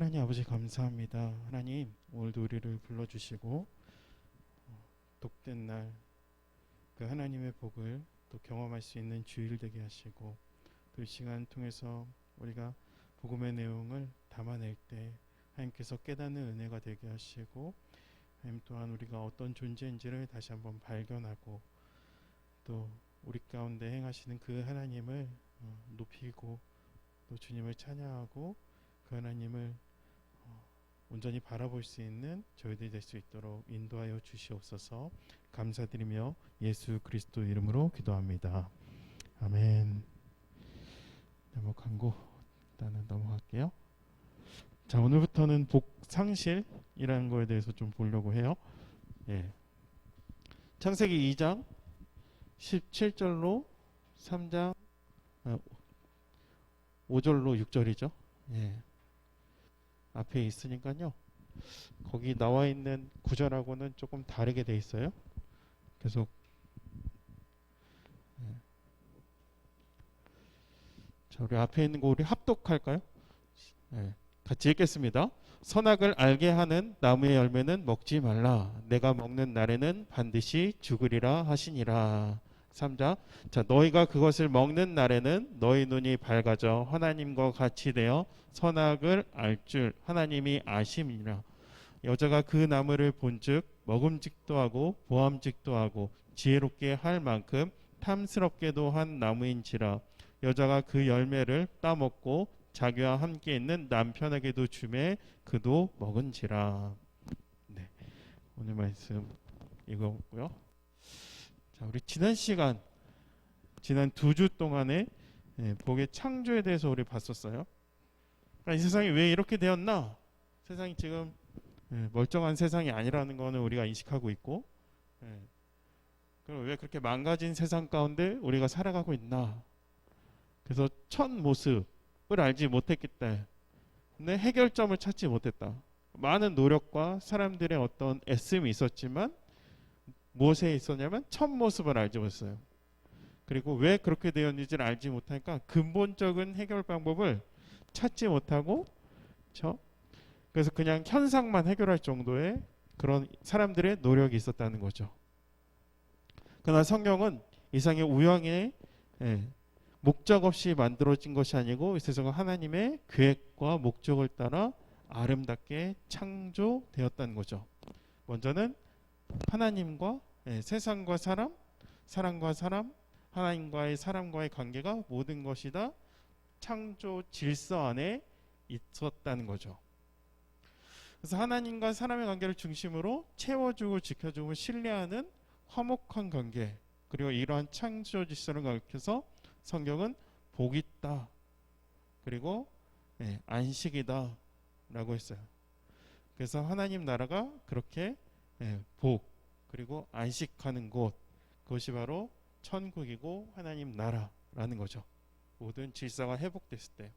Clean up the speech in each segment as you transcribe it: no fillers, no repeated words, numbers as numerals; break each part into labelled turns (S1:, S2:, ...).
S1: 하나님 아버지 감사합니다. 하나님 오늘도 우리를 불러주시고 독된 날 그 하나님의 복을 또 경험할 수 있는 주일 되게 하시고 또 이 시간 통해서 우리가 복음의 내용을 담아낼 때 하나님께서 깨닫는 은혜가 되게 하시고 하나님 또한 우리가 어떤 존재인지를 다시 한번 발견하고 또 우리 가운데 행하시는 그 하나님을 높이고 또 주님을 찬양하고 그 하나님을 온전히 바라볼 수 있는 저희들이 될 수 있도록 인도하여 주시옵소서. 감사드리며 예수 그리스도 이름으로 기도합니다. 아멘. 뭐 광고 일단은 넘어갈게요. 자, 오늘부터는 복상실이라는 거에 대해서 좀 보려고 해요. 예. 창세기 2장 17절로 3장 5절로 6절이죠. 예. 앞에 있으니까요. 거기 나와 있는 구절하고는 조금 다르게 돼 있어요. 계속 자, 우리 앞에 있는 거 우리 합독할까요? 네. 같이 읽겠습니다. 선악을 알게 하는 나무의 열매는 먹지 말라. 내가 먹는 날에는 반드시 죽으리라 하시니라. 3장. 자, 너희가 그것을 먹는 날에는 너희 눈이 밝아져 하나님과 같이 되어 선악을 알 줄 하나님이 아심이라. 여자가 그 나무를 본즉 먹음직도 하고 보암직도 하고 지혜롭게 할 만큼 탐스럽게도 한 나무인지라. 여자가 그 열매를 따먹고 자기와 함께 있는 남편에게도 주매 그도 먹은지라. 네, 오늘 말씀 읽어보고요. 자, 우리 지난 시간 지난 2주 동안에 복의 창조에 대해서 우리 봤었어요. 그러니까 이 세상이 왜 이렇게 되었나? 세상이 지금 멀쩡한 세상이 아니라는 거는 우리가 인식하고 있고, 그럼 왜 그렇게 망가진 세상 가운데 우리가 살아가고 있나? 그래서 첫 모습을 알지 못했겠다. 근데 해결점을 찾지 못했다. 많은 노력과 사람들의 어떤 애씀이 있었지만 무엇에 있었냐면 첫 모습을 알지 못했어요. 그리고 왜 그렇게 되었는지를 알지 못하니까 근본적인 해결 방법을 찾지 못하고, 그래서 그냥 현상만 해결할 정도의 그런 사람들의 노력이 있었다는 거죠. 그러나 성경은 이상의 우연의 목적 없이 만들어진 것이 아니고 이 세상은 하나님의 계획과 목적을 따라 아름답게 창조되었다는 거죠. 먼저는 하나님과 세상과 사람, 사람과 사람, 하나님과의 사람과의 관계가 모든 것이 다 창조 질서 안에 있었다는 거죠. 그래서 하나님과 사람의 관계를 중심으로 채워주고 지켜주고 신뢰하는 화목한 관계, 그리고 이러한 창조 질서를 가르쳐서 성경은 복이 있다, 그리고 안식이다 라고 했어요. 그래서 하나님 나라가 그렇게 복 그리고 안식하는 곳, 그것이 바로 천국이고 하나님 나라라는 거죠. 모든 질서가 회복됐을 때.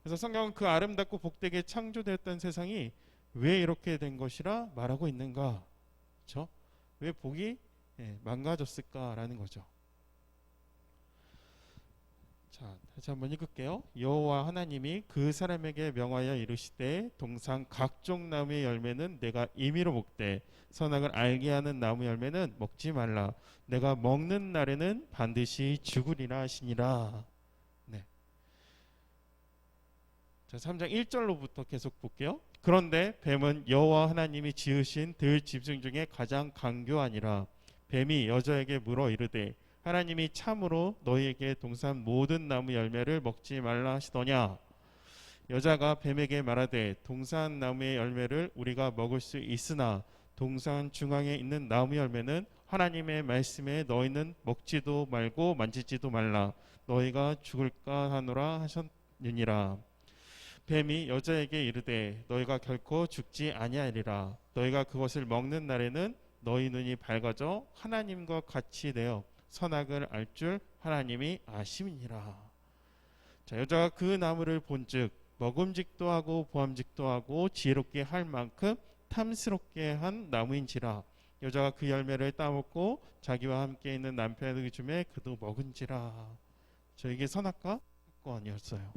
S1: 그래서 성경은 그 아름답고 복되게 창조되었던 세상이 왜 이렇게 된 것이라 말하고 있는가? 그렇죠? 왜 복이 망가졌을까라는 거죠. 자, 다시 한번 읽을게요. 여호와 하나님이 그 사람에게 명하여 이르시되 동산 각종 나무의 열매는 내가 임의로 먹되 선악을 알게 하는 나무 열매는 먹지 말라. 내가 먹는 날에는 반드시 죽으리라 하시니라. 네. 자, 3장 1절로부터 계속 볼게요. 그런데 뱀은 여호와 하나님이 지으신 들 짐승 중에 가장 강교하니라. 뱀이 여자에게 물어 이르되 하나님이 참으로 너희에게 동산 모든 나무 열매를 먹지 말라 하시더냐? 여자가 뱀에게 말하되 동산 나무의 열매를 우리가 먹을 수 있으나 동산 중앙에 있는 나무 열매는 하나님의 말씀에 너희는 먹지도 말고 만지지도 말라. 너희가 죽을까 하노라 하셨느니라. 뱀이 여자에게 이르되 너희가 결코 죽지 아니하리라. 너희가 그것을 먹는 날에는 너희 눈이 밝아져 하나님과 같이 되어 선악을 알 줄 하나님이 아심이니라. 자, 여자가 그 나무를 본즉 먹음직도 하고 보암직도 하고 지혜롭게 할 만큼 탐스럽게 한 나무인지라. 여자가 그 열매를 따먹고 자기와 함께 있는 남편에게 주매 그도 먹은지라. 이게 선악과 사건이었어요.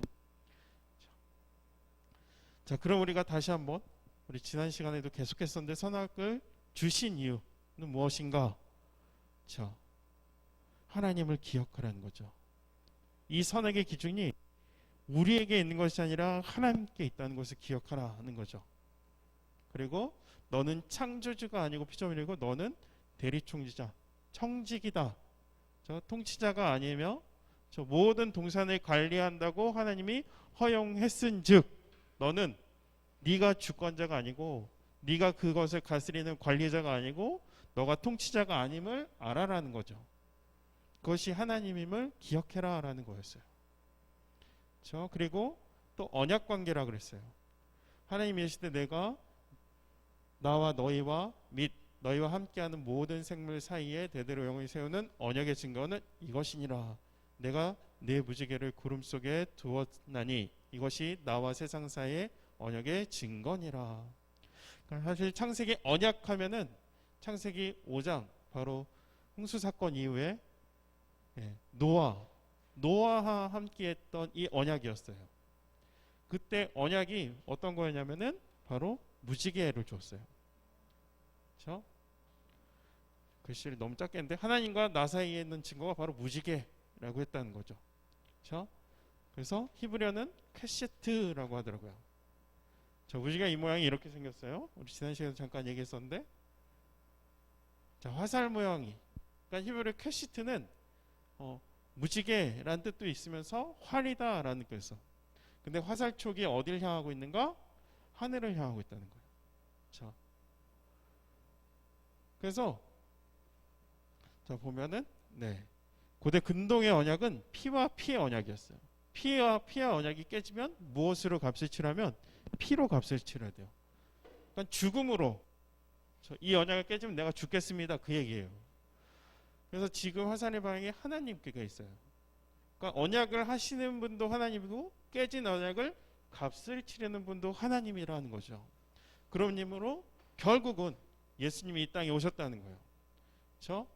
S1: 자, 그럼 우리가 다시 한번 우리 지난 시간에도 계속했었는데 선악을 주신 이유는 무엇인가? 자, 하나님을 기억하라는 거죠. 이 선악의 기준이 우리에게 있는 것이 아니라 하나님께 있다는 것을 기억하라는 거죠. 그리고 너는 창조주가 아니고 피조물이고 너는 대리총지자, 청직이다. 저 통치자가 아니며 저 모든 동산을 관리한다고 하나님이 허용했은즉 너는 네가 주권자가 아니고 네가 그것을 다스리는 관리자가 아니고 너가 통치자가 아님을 알아라는 거죠. 그것이 하나님임을 기억해라라는 거였어요. 그리고 또 언약 관계라 그랬어요. 하나님이 계실 때 내가 나와 너희와 및 너희와 함께하는 모든 생물 사이에 대대로 영원히 세우는 언약의 증거는 이것이니라. 내가 내 무지개를 구름 속에 두었나니 이것이 나와 세상 사이의 언약의 증거니라. 그러니까 사실 창세기 언약하면은 창세기 5장 바로 홍수 사건 이후에 노아와 함께했던 이 언약이었어요. 그때 언약이 어떤 거였냐면은 바로 무지개를 줬어요. 그렇죠? 글씨를 너무 작게 했는데 하나님과 나 사이에 있는 증거가 바로 무지개라고 했다는 거죠. 그렇죠? 그래서 히브리어는 퀘시트라고 하더라고요. 저 무지개 이 모양이 이렇게 생겼어요. 우리 지난 시간에 잠깐 얘기했었는데, 자, 화살 모양이. 그러니까 히브리 퀘시트는 무지개라는 뜻도 있으면서 활이다라는 뜻이었어. 근데 화살촉이 어딜 향하고 있는가? 하늘을 향하고 있다는 거예요. 자, 그래서 자 보면은 고대 근동의 언약은 피와 피의 언약이었어요. 피와 피의 언약이 깨지면 무엇으로 값을 치르면 피로 값을 치러야 돼요. 그러니까 죽음으로 이 언약을 깨지면 내가 죽겠습니다. 그 얘기예요. 그래서 지금 화살의 방향이 하나님께가 있어요. 그러니까 언약을 하시는 분도 하나님이고 깨진 언약을 값을 치르는 분도 하나님이라는 거죠. 그러므로 결국은 예수님이 이 땅에 오셨다는 거예요. 그렇죠?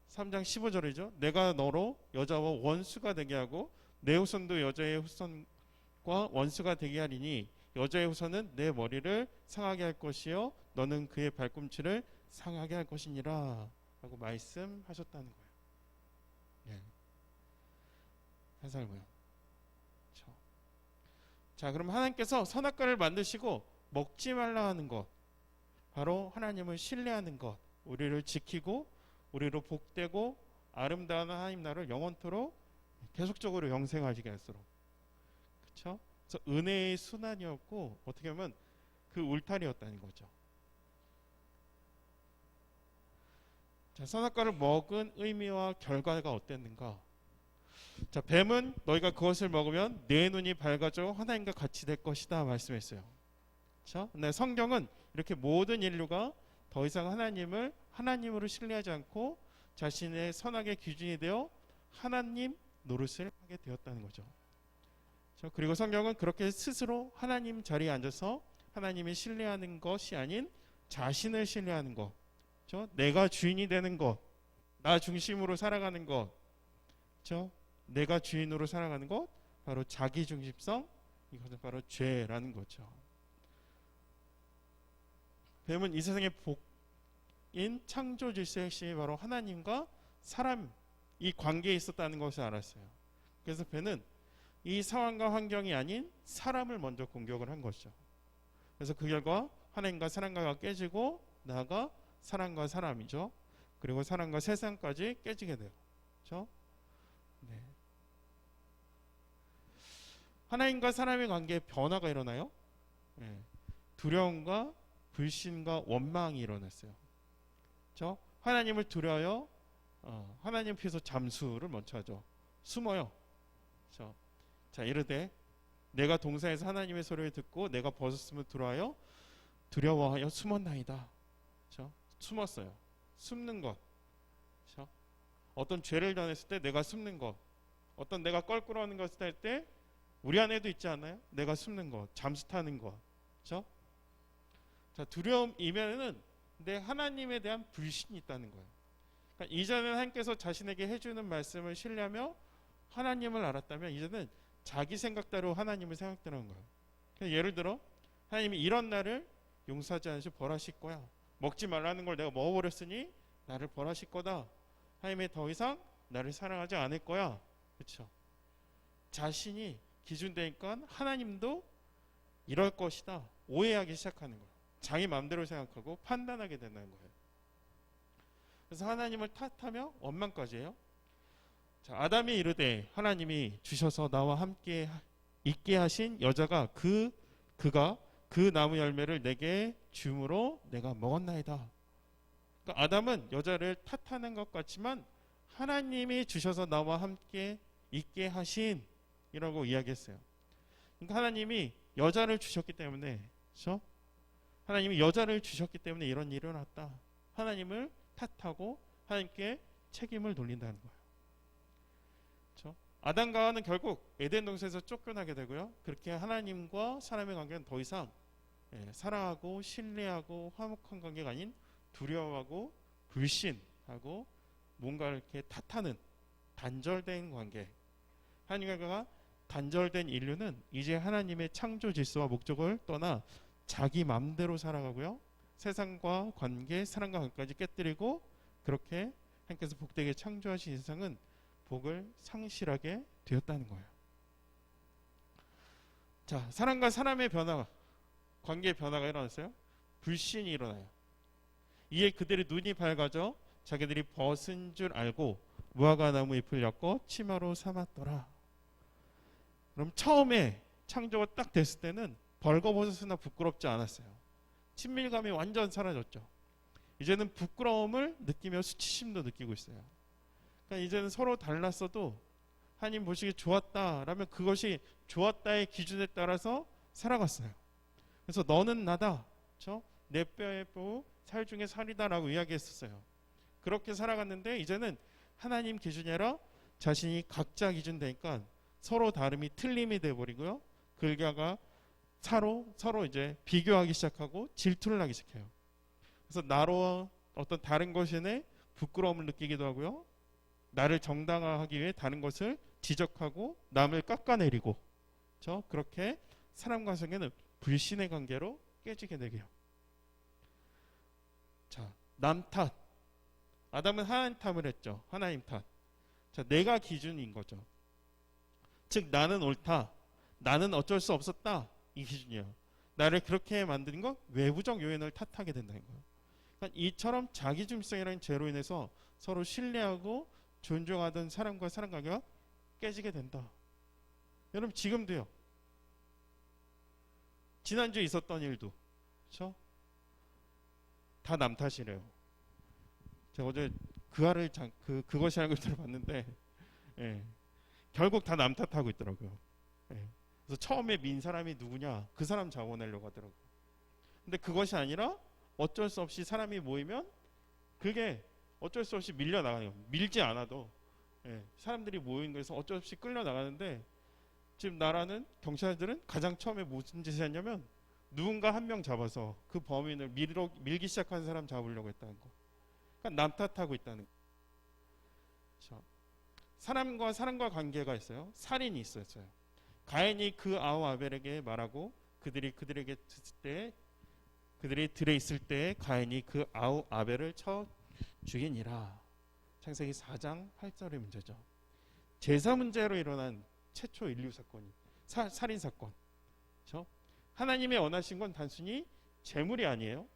S1: 3장 15절이죠. 내가 너로 여자와 원수가 되게 하고 내 후손도 여자의 후손과 원수가 되게 하리니 여자의 후손은 내 머리를 상하게 할 것이요 너는 그의 발꿈치를 상하게 할 것이니라 라고 말씀하셨다는 거예요. 화살 모양. 그렇죠? 자, 그럼 하나님께서 선악과를 만드시고 먹지 말라 하는 것, 바로 하나님을 신뢰하는 것, 우리를 지키고 우리로 복되고 아름다운 하나님 나라를 영원토록 계속적으로 영생하시게 할수록, 그렇죠? 그래서 은혜의 순환이었고 어떻게 보면 그 울타리였다는 거죠. 자, 선악과를 먹은 의미와 결과가 어땠는가? 자, 뱀은 너희가 그것을 먹으면 내 눈이 밝아져 하나님과 같이 될 것이다 말씀했어요. 그렇죠? 근데 성경은 이렇게 모든 인류가 더 이상 하나님을 하나님으로 신뢰하지 않고 자신의 선악의 기준이 되어 하나님 노릇을 하게 되었다는 거죠. 그렇죠? 그리고 성경은 그렇게 스스로 하나님 자리에 앉아서 하나님이 신뢰하는 것이 아닌 자신을 신뢰하는 것, 그렇죠? 내가 주인이 되는 것, 나 중심으로 살아가는 것, 그렇죠? 내가 주인으로 살아가는 것, 바로 자기 중심성, 이것은 바로 죄라는 거죠. 뱀은 이 세상의 복인 창조 질서의 핵심이 바로 하나님과 사람 이 관계에 있었다는 것을 알았어요. 그래서 뱀은 이 상황과 환경이 아닌 사람을 먼저 공격을 한 것이죠. 그래서 그 결과 하나님과 사람과가 깨지고 나아가 사람과 사람이죠. 그리고 사람과 세상까지 깨지게 돼요. 그렇죠? 하나님과 사람의 관계에 변화가 일어나요. 두려움과 불신과 원망이 일어났어요. 그렇죠? 하나님을 두려워요. 하나님 앞에서 잠수를 먼저 하죠. 숨어요. 그렇죠? 자, 이르되 내가 동산에서 하나님의 소리를 듣고 내가 벗었으면 들어와요. 두려워하여 숨었나이다. 그렇죠? 숨었어요. 숨는 것. 그렇죠? 어떤 죄를 전했을 때 내가 숨는 것. 어떤 내가 껄끄러워하는 것을 할 때 우리 안에도 있지 않나요? 내가 숨는 것, 잠수 타는 것. 그렇죠? 자, 두려움 이면에는 내 하나님에 대한 불신이 있다는 거예요. 그러니까 이전에 하나님께서 자신에게 해주는 말씀을 신뢰하며 하나님을 알았다면 이제는 자기 생각대로 하나님을 생각하는 거예요. 예를 들어 하나님이 이런 나를 용서하지 않으시 벌하실 거야. 먹지 말라는 걸 내가 먹어버렸으니 나를 벌하실 거다. 하나님이 더 이상 나를 사랑하지 않을 거야. 그렇죠? 자신이 기준 되니까 하나님도 이럴 것이다. 오해하기 시작하는 거예요. 자기 마음대로 생각하고 판단하게 된다는 거예요. 그래서 하나님을 탓하며 원망까지 해요. 자, 아담이 이르되 하나님이 주셔서 나와 함께 있게 하신 여자가 그가 그 나무 열매를 내게 줌으로 내가 먹었나이다. 그러니까 아담은 여자를 탓하는 것 같지만 하나님이 주셔서 나와 함께 있게 하신 이라고 이야기했어요. 그러니까 하나님이 여자를 주셨기 때문에, 그렇죠? 하나님이 여자를 주셨기 때문에 이런 일이 일어났다. 하나님을 탓하고 하나님께 책임을 돌린다는 거예요. 그렇죠? 아담과 하와는 결국 에덴 동산에서 쫓겨나게 되고요. 그렇게 하나님과 사람의 관계는 더 이상 사랑하고 신뢰하고 화목한 관계가 아닌 두려워하고 불신하고 뭔가 이렇게 탓하는 단절된 관계. 하나님과 단절된 인류는 이제 하나님의 창조 질서와 목적을 떠나 자기 마음대로 살아가고요. 세상과 관계, 사랑과 관계까지 깨뜨리고 그렇게 하나님께서 복되게 창조하신 세상은 복을 상실하게 되었다는 거예요. 자, 사람과 사람의 변화, 관계의 변화가 일어났어요. 불신이 일어나요. 이에 그들의 눈이 밝아져 자기들이 벗은 줄 알고 무화과 나무 잎을 엮어 치마로 삼았더라. 그럼 처음에 창조가 딱 됐을 때는 벌거벗었으나 부끄럽지 않았어요. 친밀감이 완전 사라졌죠. 이제는 부끄러움을 느끼며 수치심도 느끼고 있어요. 그러니까 이제는 서로 달랐어도 하나님 보시기에 좋았다라면 그것이 좋았다의 기준에 따라서 살아갔어요. 그래서 너는 나다, 그렇죠? 내 뼈의 뼈, 살 중에 살이다라고 이야기했었어요. 그렇게 살아갔는데 이제는 하나님 기준이 아니라 자신이 각자 기준 되니까 서로 다름이 틀림이 돼버리고요. 그들과 서로 이제 비교하기 시작하고 질투를 하기 시작해요. 그래서 나로 어떤 다른 것에 부끄러움을 느끼기도 하고요. 나를 정당화하기 위해 다른 것을 지적하고 남을 깎아내리고, 그렇죠? 그렇게 사람과 성에는 불신의 관계로 깨지게 되게요. 자, 남 탓. 아담은 하나님 탓을 했죠. 하나님 탓. 자, 내가 기준인 거죠. 즉 나는 옳다. 나는 어쩔 수 없었다. 이 기준이에요. 나를 그렇게 만든 건 외부적 요인을 탓하게 된다는 거예요. 그러니까 이처럼 자기중심성이라는 죄로 인해서 서로 신뢰하고 존중하던 사람과 사람 관계가 깨지게 된다. 여러분 지금도요. 지난주에 있었던 일도 그렇죠? 다 남 탓이래요. 제가 어제 그것이 알고 들어봤는데 결국 다 남 탓하고 있더라고요. 그래서 처음에 민 사람이 누구냐? 그 사람 잡아내려고 하더라고요. 근데 그것이 아니라 어쩔 수 없이 사람이 모이면 그게 어쩔 수 없이 밀려나가요. 밀지 않아도 사람들이 모인 거에서 어쩔 수 없이 끌려나가는데 지금 나라는 경찰들은 가장 처음에 무슨 짓을 했냐면 누군가 한 명 잡아서 그 범인을 밀기 시작한 사람 잡으려고 했다는 거. 그러니까 남 탓하고 있다는 거. 그렇죠? 사람과 관계가 있어요. 살인이 있었어요. 가인이 그 아우 아벨에게 말하고 그들이 들에 있을 때 가인이 그 아우 아벨을 쳐 죽이니라. 창세기 4장 8절의 문제죠. 제사 문제로 일어난 최초 인류 사건이 살인 사건. 그렇죠? 하나님의 원하신 건 단순히 재물이 아니에요.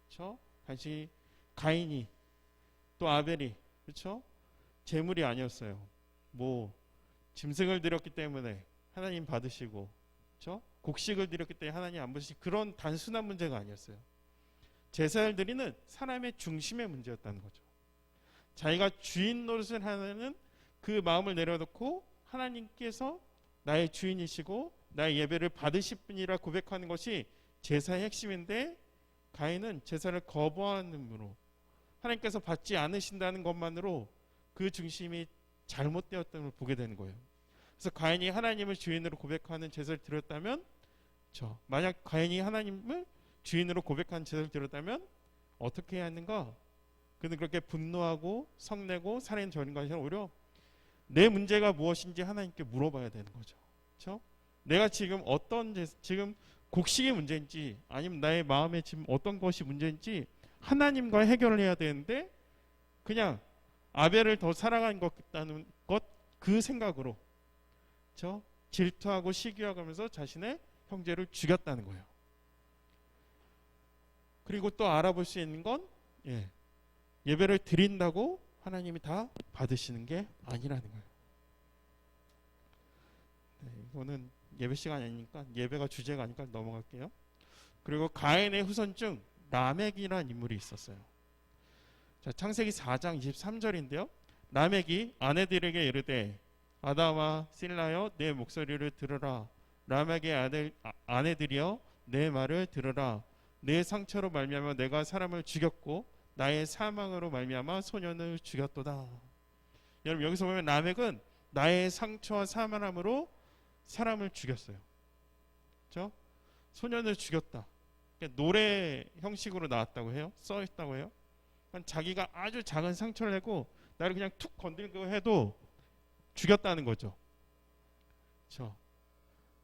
S1: 그렇죠? 단순히 가인이 또 아벨이 그렇죠? 재물이 아니었어요. 뭐 짐승을 드렸기 때문에 하나님 받으시고, 그렇죠? 곡식을 드렸기 때문에 하나님 안 받으시고 그런 단순한 문제가 아니었어요. 제사를 드리는 사람의 중심의 문제였다는 거죠. 자기가 주인 노릇을 하는 그 마음을 내려놓고 하나님께서 나의 주인이시고 나의 예배를 받으실 분이라 고백하는 것이 제사의 핵심인데 가인은 제사를 거부함으로 하나님께서 받지 않으신다는 것만으로 그 중심이 잘못되었다는 걸 보게 되는 거예요. 그래서 가인이 하나님을 주인으로 고백하는 제사를 드렸다면 만약 가인이 하나님을 주인으로 고백하는 제사를 드렸다면 어떻게 해야 하는가? 그는 그렇게 분노하고 성내고 살인 저지른 것이 아니라 오히려 내 문제가 무엇인지 하나님께 물어봐야 되는 거죠. 그렇죠? 내가 지금 지금 곡식이 문제인지 아니면 나의 마음에 지금 어떤 것이 문제인지 하나님과 해결을 해야 되는데 그냥 아벨을 더 사랑한 것 같다는 것 그 생각으로 저 질투하고 시기하면서 자신의 형제를 죽였다는 거예요. 그리고 또 알아볼 수 있는 건 예배를 드린다고 하나님이 다 받으시는 게 아니라는 거예요. 이거는 예배 시간이 아니니까 예배가 주제가 아니니까 넘어갈게요. 그리고 가인의 후손 중 라멕이라는 인물이 있었어요. 자, 창세기 4장 23절인데요. 라멕이 아내들에게 이르되 아담아 실라여 내 목소리를 들으라. 라멕의 아내들이여 내 말을 들으라. 내 상처로 말미암아 내가 사람을 죽였고 나의 사망으로 말미암아 소년을 죽였도다. 여러분 여기서 보면 라멕은 나의 상처와 사망함으로 사람을 죽였어요. 그렇죠? 소년을 죽였다. 그러니까 노래 형식으로 나왔다고 해요. 써 있다고 해요. 그러니까 자기가 아주 작은 상처를 내고 나를 그냥 툭 건들고 해도 죽였다는 거죠. 그렇죠?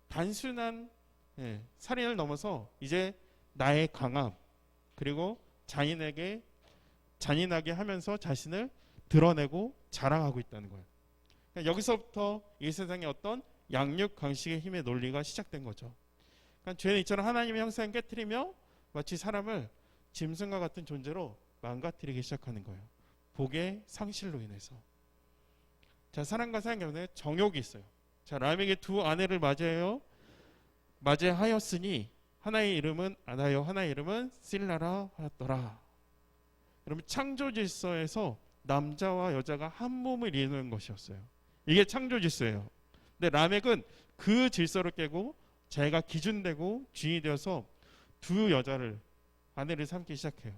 S1: 단순한 살인을 넘어서 이제 나의 강함 그리고 잔인하게 하면서 자신을 드러내고 자랑하고 있다는 거예요. 그러니까 여기서부터 이 세상의 어떤 양육 강식의 힘의 논리가 시작된 거죠. 그러니까 죄는 이처럼 하나님의 형상을 깨트리며 마치 사람을 짐승과 같은 존재로 망가뜨리기 시작하는 거예요. 복의 상실로 인해서. 자, 사람과 사람 가운데 정욕이 있어요. 자, 라멕의 두 아내를 맞이하였으니 하나의 이름은 아나요 하나의 이름은 실라라 하였더라. 여러분 창조 질서에서 남자와 여자가 한 몸을 이루는 것이었어요. 이게 창조 질서예요. 근데 라멕은 그 질서를 깨고 자기가 기준되고 주인이 되어서 두 아내를 삼기 시작해요.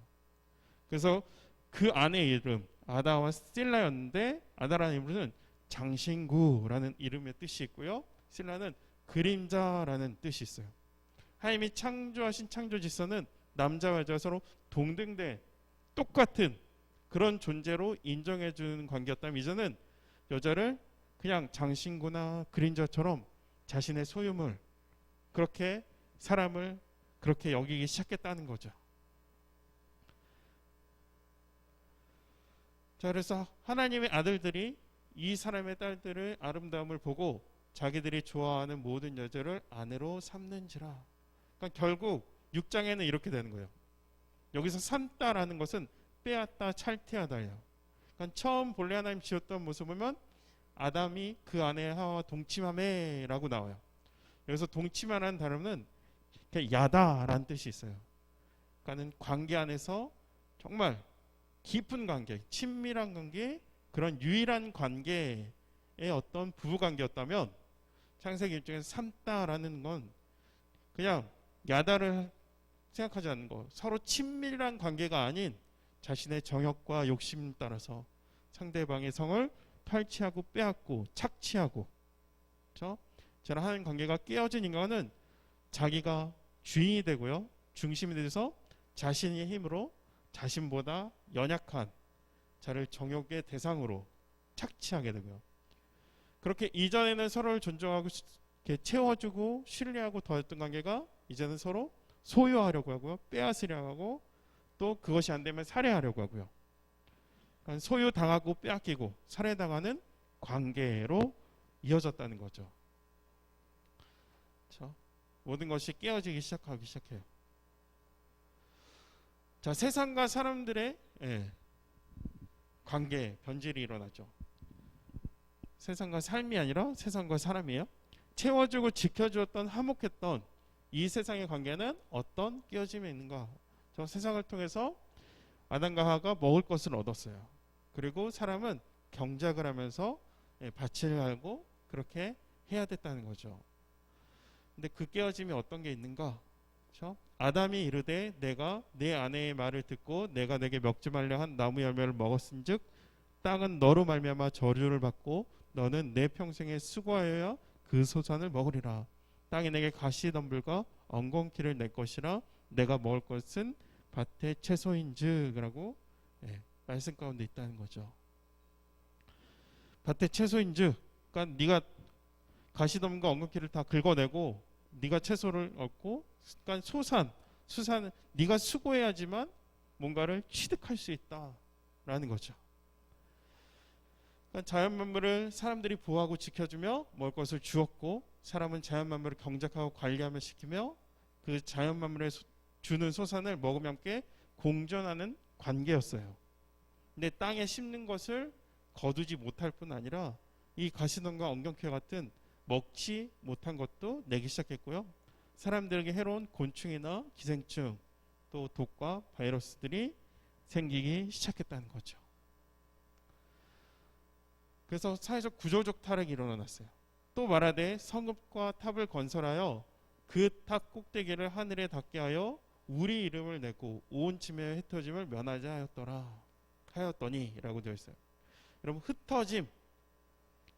S1: 그래서 그 아내의 이름 아다와 실라였는데 아다라는 이름은 장신구라는 이름의 뜻이 있고요. 실라는 그림자라는 뜻이 있어요. 하나님이 창조하신 창조 질서는 남자와 여자가 서로 동등된 똑같은 그런 존재로 인정해 주는 관계였다면 이제는 여자를 그냥 장신구나 그림자처럼 자신의 소유물 그렇게 사람을 그렇게 여기기 시작했다는 거죠. 자, 그래서 하나님의 아들들이 이 사람의 딸들의 아름다움을 보고 자기들이 좋아하는 모든 여자를 아내로 삼는지라. 그러니까 결국 6장에는 이렇게 되는 거예요. 여기서 삼다라는 것은 빼앗다, 찰퇴하다예요. 그러니까 처음 본래 하나님 지었던 모습을 보면 아담이 그 아내 하와와 동침하매라고 나와요. 여기서 동침하라는 단어는 야다라는 뜻이 있어요. 그러니까 관계 안에서 정말 깊은 관계, 친밀한 관계, 그런 유일한 관계의 어떤 부부 관계였다면 창세기 입장에서 삼다라는 건 그냥 야다를 생각하지 않는 거, 서로 친밀한 관계가 아닌 자신의 정욕과 욕심 따라서 상대방의 성을 탈취하고 빼앗고 착취하고, 그렇죠? 저는 하는 관계가 깨어진 인간은 자기가 주인이 되고요, 중심이 돼서 자신의 힘으로 자신보다 연약한 자를 정욕의 대상으로 착취하게 되고요. 그렇게 이전에는 서로를 존중하고 이렇게 채워주고 신뢰하고 더했던 관계가 이제는 서로 소유하려고 하고요, 빼앗으려고 하고, 또 그것이 안 되면 살해하려고 하고요. 그러니까 소유당하고 빼앗기고 살해당하는 관계로 이어졌다는 거죠. 그렇죠? 모든 것이 깨어지기 시작해요. 자, 세상과 사람들의 관계 변질이 일어나죠. 세상과 삶이 아니라 세상과 사람이에요. 채워주고 지켜주었던 화목했던 이 세상의 관계는 어떤 깨어짐이 있는가? 저 세상을 통해서 아담과 하와가 먹을 것을 얻었어요. 그리고 사람은 경작을 하면서 밭을 갈고 그렇게 해야 됐다는 거죠. 근데 그 깨어짐이 어떤 게 있는가? 그렇죠? 아담이 이르되 내가 내 아내의 말을 듣고 내가 내게 먹지 말려 한 나무 열매를 먹었은즉 땅은 너로 말미암아 저주를 받고 너는 내 평생에 수고하여야 그 소산을 먹으리라. 땅이 내게 가시덤불과 엉겅퀴를 낼 것이라. 내가 먹을 것은 밭의 채소인즉라고 말씀 가운데 있다는 거죠. 밭의 채소인즉, 그러니까 네가 가시덤불과 엉겅퀴를 다 긁어내고 네가 채소를 얻고, 그러니까 수산은 네가 수고해야지만 뭔가를 취득할 수 있다라는 거죠. 그러니까 자연 만물을 사람들이 보호하고 지켜주며 먹을 것을 주었고, 사람은 자연 만물을 경작하고 관리하며 시키며 그 자연 만물에 주는 소산을 먹으며 함께 공존하는 관계였어요. 근데 땅에 심는 것을 거두지 못할 뿐 아니라 이 가시덤과 엉겅퀴와 같은 먹지 못한 것도 내기 시작했고요. 사람들에게 해로운 곤충이나 기생충, 또 독과 바이러스들이 생기기 시작했다는 거죠. 그래서 사회적 구조적 타락이 일어났어요. 또 말하되 성읍과 탑을 건설하여 그 탑 꼭대기를 하늘에 닿게 하여 우리 이름을 내고 온 침해와 흩어짐을 면하자 하였더니라고 되어 있어요. 여러분, 흩어짐,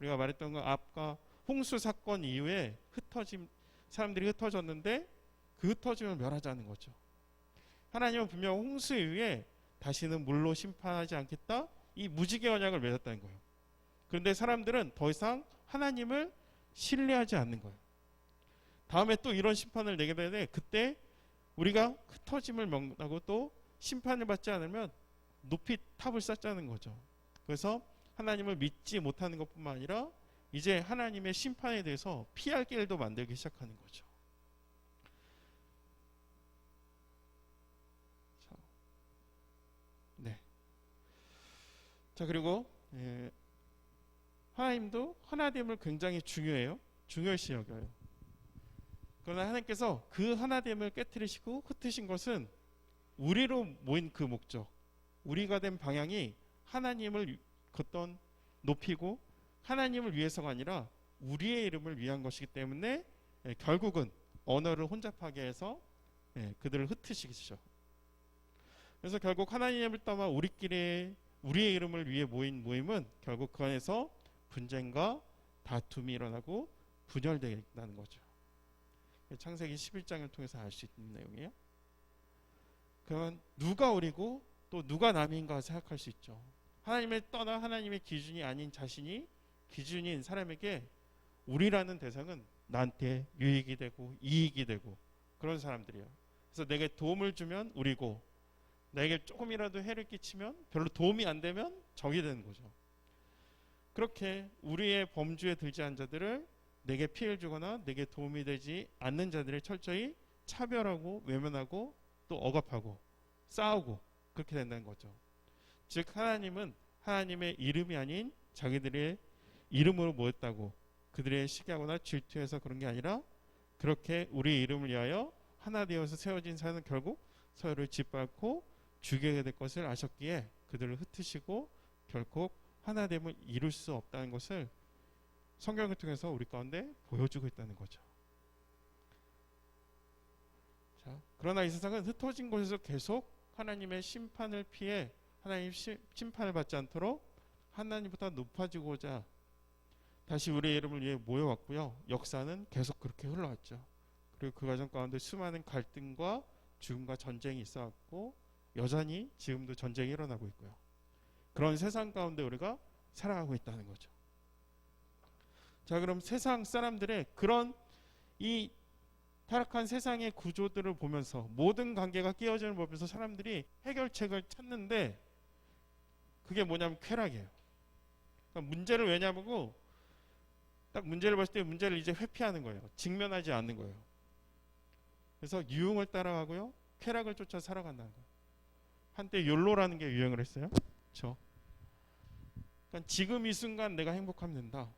S1: 우리가 말했던 거 아까 홍수 사건 이후에 사람들이 흩어졌는데 그 흩어짐을 멸하자는 거죠. 하나님은 분명 홍수 이후에 다시는 물로 심판하지 않겠다, 이 무지개 언약을 맺었다는 거예요. 그런데 사람들은 더 이상 하나님을 신뢰하지 않는 거예요. 다음에 또 이런 심판을 내게 되는데 그때 우리가 흩어짐을 명하고 또 심판을 받지 않으면 높이 탑을 쌓자는 거죠. 그래서 하나님을 믿지 못하는 것뿐만 아니라 이제 하나님의 심판에 대해서 피할 길도 만들기 시작하는 거죠. 자, 그리고 하나님도 하나됨을 굉장히 중요시 여겨요. 그러나 하나님께서 그 하나됨을 깨뜨리시고 흩으신 것은 우리로 모인 그 목적, 우리가 된 방향이 하나님을 걷던 높이고 하나님을 위해서가 아니라 우리의 이름을 위한 것이기 때문에 결국은 언어를 혼잡하게 해서 그들을 흩으시죠. 그래서 결국 하나님을 떠나 우리끼리 우리의 이름을 위해 모인 모임은 결국 그 안에서 분쟁과 다툼이 일어나고 분열되겠다는 거죠. 창세기 11장을 통해서 알 수 있는 내용이에요. 그러면 누가 우리고 또 누가 남인가 생각할 수 있죠. 하나님을 떠나 하나님의 기준이 아닌 자신이 기준인 사람에게 우리라는 대상은 나한테 유익이 되고 이익이 되고 그런 사람들이에요. 그래서 내게 도움을 주면 우리고 내게 조금이라도 해를 끼치면 별로 도움이 안 되면 적이 되는 거죠. 그렇게 우리의 범주에 들지 않은 자들을 내게 피해를 주거나 내게 도움이 되지 않는 자들을 철저히 차별하고 외면하고 또 억압하고 싸우고 그렇게 된다는 거죠. 즉 하나님은 하나님의 이름이 아닌 자기들의 이름으로 모였다고 그들의 시기하거나 질투해서 그런 게 아니라 그렇게 우리의 이름을 위하여 하나 되어서 세워진 사람은 결국 서로를 짓밟고 죽게 될 것을 아셨기에 그들을 흩으시고 결국 하나됨을 이룰 수 없다는 것을 성경을 통해서 우리 가운데 보여주고 있다는 거죠. 자, 그러나 이 세상은 흩어진 곳에서 계속 하나님의 심판을 피해 하나님 심판을 받지 않도록 하나님보다 높아지고자 다시 우리의 이름을 위해 모여왔고요. 역사는 계속 그렇게 흘러왔죠. 그리고 그 과정 가운데 수많은 갈등과 죽음과 전쟁이 있어왔고 여전히 지금도 전쟁이 일어나고 있고요. 그런 세상 가운데 우리가 살아가고 있다는 거죠. 자, 그럼 세상 사람들의 그런 이 타락한 세상의 구조들을 보면서 모든 관계가 끼어지는 걸 보면서 사람들이 해결책을 찾는데 그게 뭐냐면 쾌락이에요. 그러니까 문제를 왜냐하고 딱 문제를 봤을 때 문제를 이제 회피하는 거예요. 직면하지 않는 거예요. 그래서 유흥을 따라가고요. 쾌락을 쫓아 살아간다는 거예요. 한때 욜로라는 게 유행을 했어요. 그렇죠? 그러니까 지금 이 순간 내가 행복하면 된다.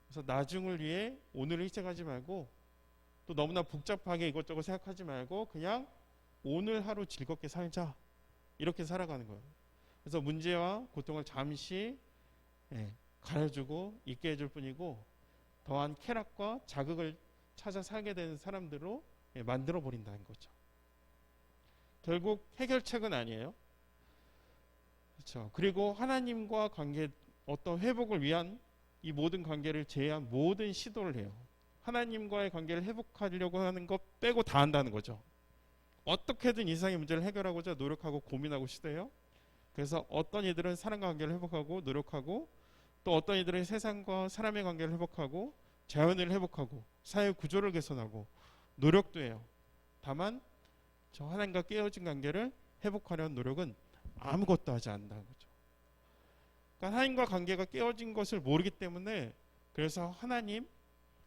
S1: 그래서 나중을 위해 오늘을 희생하지 말고 또 너무나 복잡하게 이것저것 생각하지 말고 그냥 오늘 하루 즐겁게 살자. 이렇게 살아가는 거예요. 그래서 문제와 고통을 잠시 가려주고 있게 해줄 뿐이고 더한 쾌락과 자극을 찾아 살게 되는 사람들로 만들어 버린다는 거죠. 결국 해결책은 아니에요. 그렇죠. 그리고 하나님과 관계 어떤 회복을 위한 이 모든 관계를 제외한 모든 시도를 해요. 하나님과의 관계를 회복하려고 하는 것 빼고 다 한다는 거죠. 어떻게든 이상의 문제를 해결하고자 노력하고 고민하고 시도해요. 그래서 어떤 이들은 사람과 관계를 회복하고 노력하고 또 어떤 이들은 세상과 사람의 관계를 회복하고 자연을 회복하고 사회 구조를 개선하고 노력도 해요. 다만 저 하나님과 깨어진 관계를 회복하려는 노력은 아무것도 하지 않는다는 거죠. 그러니까 하나님과 관계가 깨어진 것을 모르기 때문에 그래서 하나님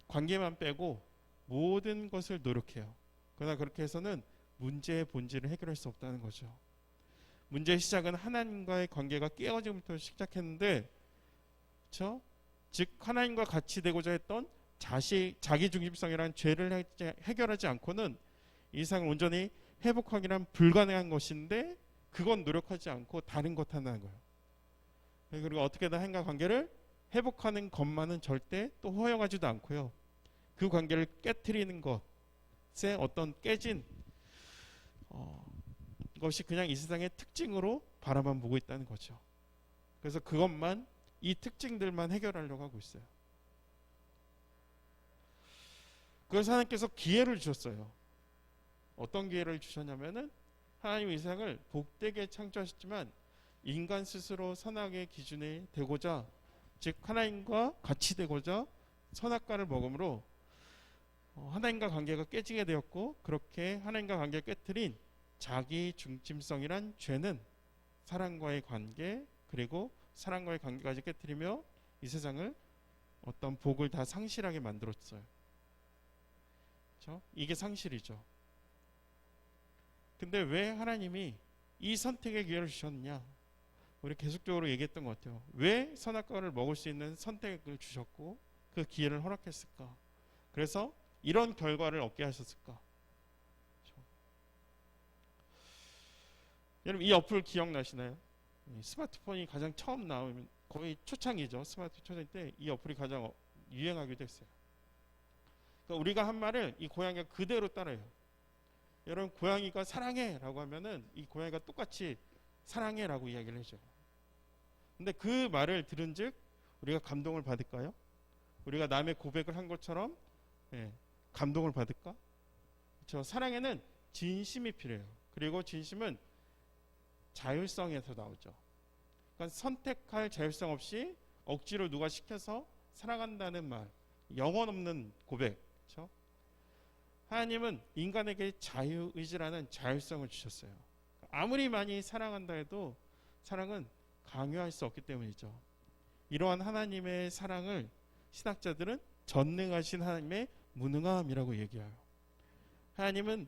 S1: 관계만 빼고 모든 것을 노력해요. 그러나 그렇게 해서는 문제의 본질을 해결할 수 없다는 거죠. 문제의 시작은 하나님과의 관계가 깨어짐부터 시작했는데, 그렇죠? 즉 하나님과 같이 되고자 했던 자기 중심성이라는 죄를 해결하지 않고는 이 세상을 온전히 회복하기란 불가능한 것인데, 그건 노력하지 않고 다른 것 하나인 거예요. 그리고 어떻게든 하나님과 관계를 회복하는 것만은 절대 또 허용하지도 않고요. 그 관계를 깨트리는 것에 어떤 깨진 것이 그냥 이 세상의 특징으로 바라만 보고 있다는 거죠. 그래서 그것만, 이 특징들만 해결하려고 하고 있어요. 그래서 하나님께서 기회를 주셨어요. 어떤 기회를 주셨냐면은 하나님 이 세상을 복되게 창조하셨지만 인간 스스로 선악의 기준이 되고자, 즉 하나님과 같이 되고자 선악과를 먹음으로 하나님과 관계가 깨지게 되었고, 그렇게 하나님과 관계를 깨트린 자기 중심성이란 죄는 사랑과의 관계, 그리고 사랑과의 관계까지 깨트리며 이 세상을 어떤 복을 다 상실하게 만들었어요. 그렇죠? 이게 상실이죠. 근데 왜 하나님이 이 선택의 기회를 주셨느냐? 우리 계속적으로 얘기했던 것 같아요. 왜 선악과를 먹을 수 있는 선택을 주셨고 그 기회를 허락했을까? 그래서 이런 결과를 얻게 하셨을까? 그렇죠? 여러분 이 어플 기억나시나요? 스마트폰이 가장 처음 나오면 거의 초창기죠. 스마트폰 초창기 때 이 어플이 가장 유행하기도 했어요. 그러니까 우리가 한 말을 이 고양이가 그대로 따라해요. 여러분 고양이가 사랑해 라고 하면은 이 고양이가 똑같이 사랑해 라고 이야기를 해줘요. 근데 그 말을 들은 즉 우리가 감동을 받을까요? 우리가 남의 고백을 한 것처럼 감동을 받을까? 그렇죠? 사랑에는 진심이 필요해요. 그리고 진심은 자율성에서 나오죠. 그러니까 선택할 자율성 없이 억지로 누가 시켜서 사랑한다는 말, 영혼 없는 고백. 그렇죠? 하나님은 인간에게 자유의지라는 자율성을 주셨어요. 아무리 많이 사랑한다 해도 사랑은 강요할 수 없기 때문이죠. 이러한 하나님의 사랑을 신학자들은 전능하신 하나님의 무능함이라고 얘기해요. 하나님은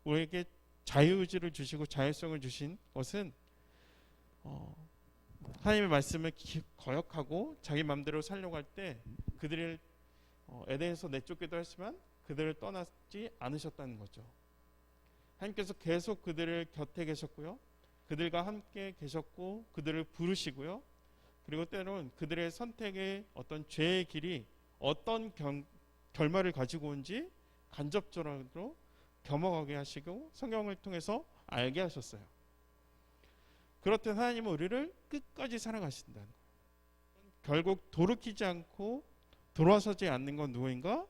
S1: 우리에게 자유의지를 주시고 자율성을 주신 것은 하나님의 말씀을 거역하고 자기 마음대로 살려고 할 때 그들을 에덴에서 내쫓기도 했지만 그들을 떠나지 않으셨다는 거죠. 하나님께서 계속 그들을 곁에 계셨고요. 그들과 함께 계셨고 그들을 부르시고요. 그리고 때로는 그들의 선택의 어떤 죄의 길이 어떤 결말을 가지고 온지 간접적으로 겸허하게 하시고 성경을 통해서 알게 하셨어요. 그렇듯 하나님은 우리를 끝까지 사랑하신다는 거예요. 결국 돌이키지 않고 돌아서지 않는 건 누구인가?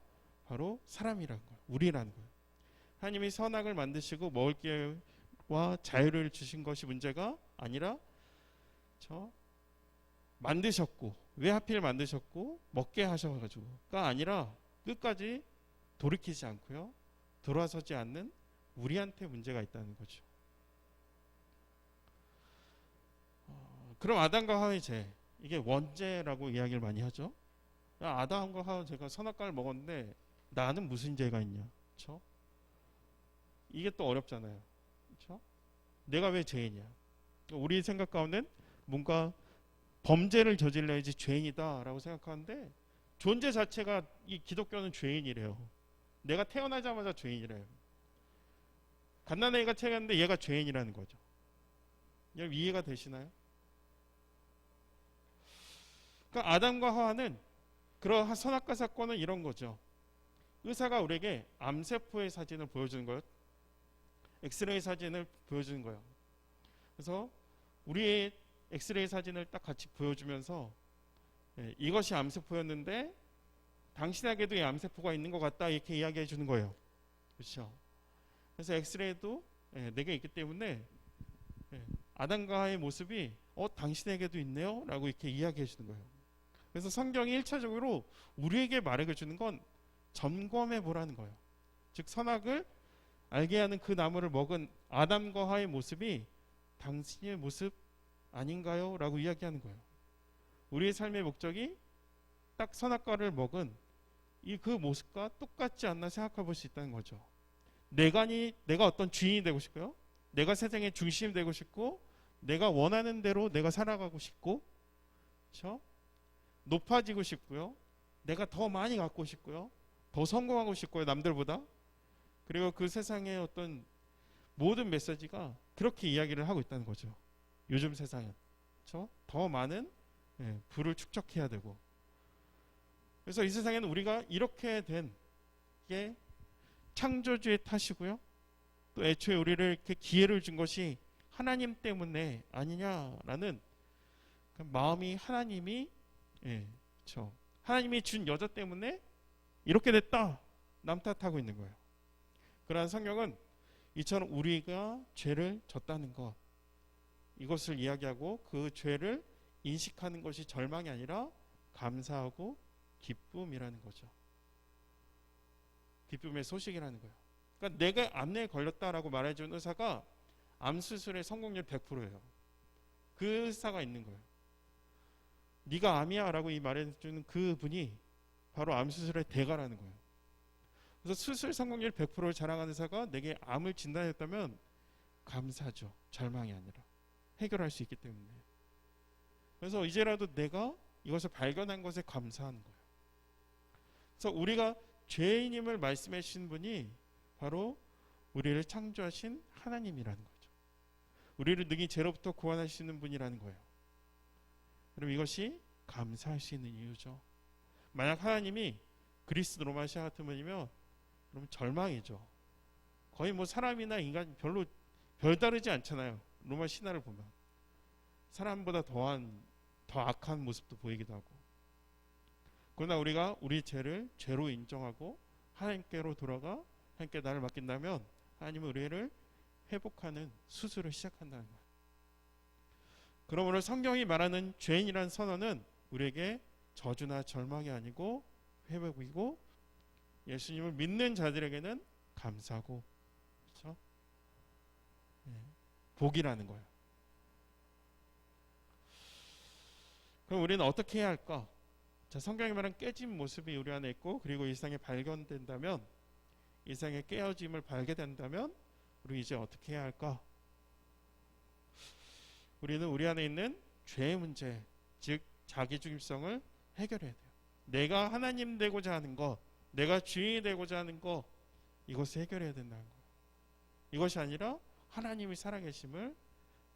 S1: 바로 사람이라는 거예요. 우리라는 거예요. 하나님이 선악을 만드시고 먹을 기회와 자유를 주신 것이 문제가 아니라 만드셨고 왜 하필 만드셨고 먹게 하셔가지고가 아니라 끝까지 돌이키지 않고요. 돌아서지 않는 우리한테 문제가 있다는 거죠. 그럼 아담과 하와의 죄, 이게 원죄라고 이야기를 많이 하죠. 아담과 하와 제가 선악과를 먹었는데 나는 무슨 죄가 있냐, 그렇죠? 이게 또 어렵잖아요, 그렇죠? 내가 왜 죄이냐? 우리 생각 가운데는 뭔가 범죄를 저질러야지 죄인이다라고 생각하는데 존재 자체가 이 기독교는 죄인이래요. 내가 태어나자마자 죄인이래요. 갓난아이가 태어났는데 얘가 죄인이라는 거죠. 여러분 이해가 되시나요? 그러니까 아담과 하와는 그러한 선악과 사건은 이런 거죠. 의사가 우리에게 암세포의 사진을 보여주는 거예요. 엑스레이 사진을 보여주는 거예요. 그래서 우리의 엑스레이 사진을 딱 같이 보여주면서 이것이 암세포였는데 당신에게도 이 암세포가 있는 것 같다 이렇게 이야기해 주는 거예요. 그렇죠? 그래서 엑스레이도 내게 있기 때문에 아담과 하와의 모습이 당신에게도 있네요 라고 이렇게 이야기해 주는 거예요. 그래서 성경이 1차적으로 우리에게 말해 주는 건 점검해 보라는 거예요. 즉 선악을 알게 하는 그 나무를 먹은 아담과 하와의 모습이 당신의 모습 아닌가요? 라고 이야기하는 거예요. 우리의 삶의 목적이 딱 선악과를 먹은 이 그 모습과 똑같지 않나 생각해 볼 수 있다는 거죠. 내가 어떤 주인이 되고 싶고요. 내가 세상의 중심이 되고 싶고, 내가 원하는 대로 내가 살아가고 싶고, 그렇죠? 높아지고 싶고요. 내가 더 많이 갖고 싶고요. 더 성공하고 싶고요. 남들보다. 그리고 그 세상의 어떤 모든 메시지가 그렇게 이야기를 하고 있다는 거죠. 요즘 세상은. 그렇죠? 더 많은 부를 축적해야 되고. 그래서 이 세상에는 우리가 이렇게 된 게 창조주의 탓이고요. 또 애초에 우리를 이렇게 기회를 준 것이 하나님 때문에 아니냐라는 그 마음이 하나님이 그렇죠. 하나님이 준 여자 때문에 이렇게 됐다. 남 탓하고 있는 거예요. 그러나 성경은 이처럼 우리가 죄를 졌다는 것, 이것을 이야기하고 그 죄를 인식하는 것이 절망이 아니라 감사하고 기쁨이라는 거죠. 기쁨의 소식이라는 거예요. 그러니까 내가 암내에 걸렸다라고 말해준 의사가 암 수술의 성공률 100%예요. 그 의사가 있는 거예요. 네가 암이야 라고 이 말해주는 그분이 바로 암 수술의 대가라는 거예요. 그래서 수술 성공률 100%를 자랑하는 의사가 내게 암을 진단했다면 감사죠. 절망이 아니라 해결할 수 있기 때문에. 그래서 이제라도 내가 이것을 발견한 것에 감사하는 거예요. 그래서 우리가 죄인임을 말씀해 주신 분이 바로 우리를 창조하신 하나님이라는 거죠. 우리를 능히 죄로부터 구원하시는 분이라는 거예요. 그럼 이것이 감사할 수 있는 이유죠. 만약 하나님이 그리스 로마 시아 같은 분이면 그럼 절망이죠. 거의 뭐 사람이나 인간 별로 별다르지 않잖아요. 로마 신화를 보면 사람보다 더 악한 모습도 보이기도 하고. 그러나 우리가 우리 죄를 죄로 인정하고 하나님께로 돌아가 하나님께 나를 맡긴다면 하나님은 우리를 회복하는 수술을 시작한다는 거예요. 그러므로 성경이 말하는 죄인이라는 선언은 우리에게 저주나 절망이 아니고 회복이고, 예수님을 믿는 자들에게는 감사고, 그렇죠? 복이라는 거예요. 그럼 우리는 어떻게 해야 할까? 자, 성경이 말하는 깨진 모습이 우리 안에 있고, 그리고 이 세상에 발견된다면, 이 세상의 깨어짐을 발견된다면 우리 이제 어떻게 해야 할까? 우리는 우리 안에 있는 죄의 문제, 즉 자기중심성을 해결해야 돼요. 내가 하나님 되고자 하는 것, 내가 주인이 되고자 하는 것, 이것을 해결해야 된다는 거예요. 이것이 아니라 하나님이 살아계심을,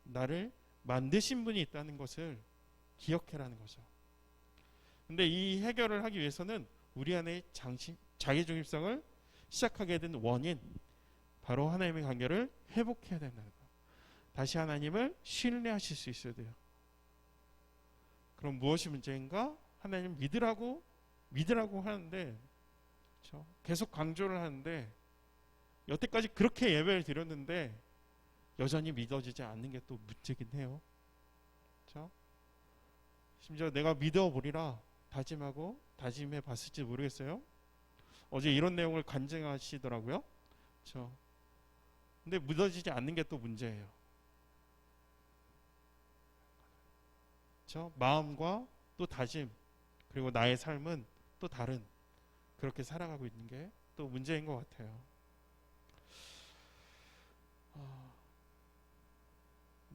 S1: 나를 만드신 분이 있다는 것을 기억해라는 거죠. 근데 이 해결을 하기 위해서는 우리 안에 자기중심성을 시작하게 된 원인, 바로 하나님의 관계를 회복해야 된다는 거예요. 다시 하나님을 신뢰하실 수 있어야 돼요. 그럼 무엇이 문제인가? 하나님 믿으라고 하는데, 그렇죠? 계속 강조를 하는데, 여태까지 그렇게 예배를 드렸는데 여전히 믿어지지 않는 게 또 문제긴 해요. 그렇죠? 심지어 내가 믿어보리라 다짐하고 다짐해 봤을지 모르겠어요. 어제 이런 내용을 간증하시더라고요. 그렇죠? 근데 믿어지지 않는 게 또 문제예요. 그렇죠? 마음과 또 다짐, 그리고 나의 삶은 또 다른, 그렇게 살아가고 있는 게 또 문제인 것 같아요.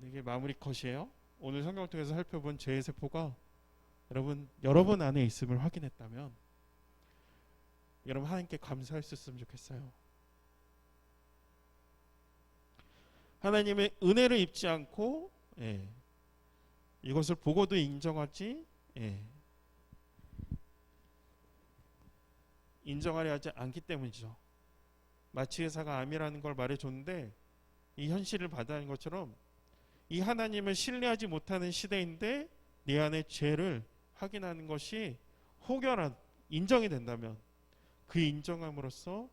S1: 이게 마무리 컷이에요. 오늘 성경을 통해서 살펴본 죄의 세포가 여러분 안에 있음을 확인했다면 여러분 하나님께 감사할 수 있으면 좋겠어요. 하나님의 은혜를 입지 않고 이것을 보고도 인정하지 인정하려 하지 않기 때문이죠. 마치 의사가 암이라는 걸 말해줬는데 이 현실을 받아낸 것처럼 이 하나님을 신뢰하지 못하는 시대인데 내 안의 죄를 확인하는 것이 인정이 된다면 그 인정함으로써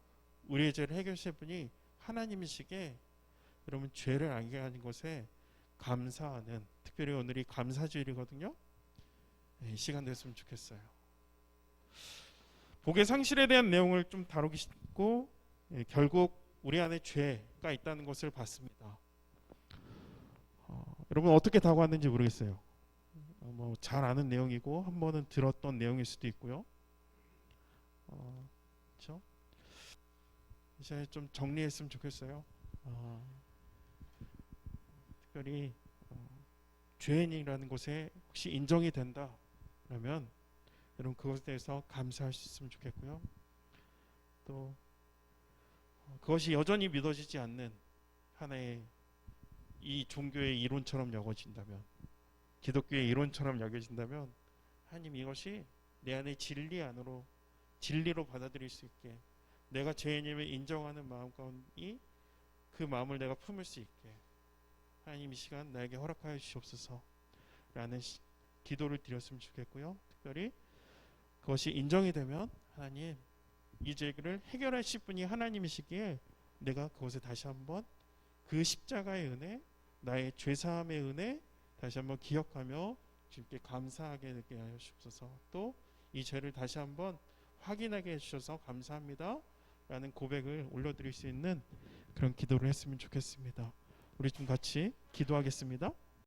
S1: 우리의 죄를 해결하실 분이 하나님이시기에 여러분 죄를 알게 하는 것에 감사하는, 특별히 오늘이 감사주일이거든요. 이 시간 됐으면 좋겠어요. 복의 상실에 대한 내용을 좀 다루고 결국 우리 안에 죄가 있다는 것을 봤습니다. 여러분 어떻게 다가왔는지 모르겠어요. 뭐 잘 아는 내용이고 한 번은 들었던 내용일 수도 있고요. 그렇죠? 이제 좀 정리했으면 좋겠어요. 특별히 죄인이라는 것에 혹시 인정이 된다 그러면 여러분 그것에 대해서 감사할 수 있으면 좋겠고요. 또 그것이 여전히 믿어지지 않는 하나의 이 종교의 이론처럼 여겨진다면, 기독교의 이론처럼 여겨진다면 하나님 이것이 내 안의 진리 안으로 진리로 받아들일 수 있게, 내가 죄인임을 인정하는 마음 가운데 그 마음을 내가 품을 수 있게 하나님 이 시간 나에게 허락하여 주시옵소서 라는 기도를 드렸으면 좋겠고요. 특별히 그것이 인정이 되면 하나님 이 죄를 해결하실 분이 하나님이시기에 내가 그것에 다시 한번 그 십자가의 은혜, 나의 죄사함의 은혜 다시 한번 기억하며 주님께 감사하게 되게 하여 주옵소서. 또 이 죄를 다시 한번 확인하게 해주셔서 감사합니다 라는 고백을 올려드릴 수 있는 그런 기도를 했으면 좋겠습니다. 우리 좀 같이 기도하겠습니다.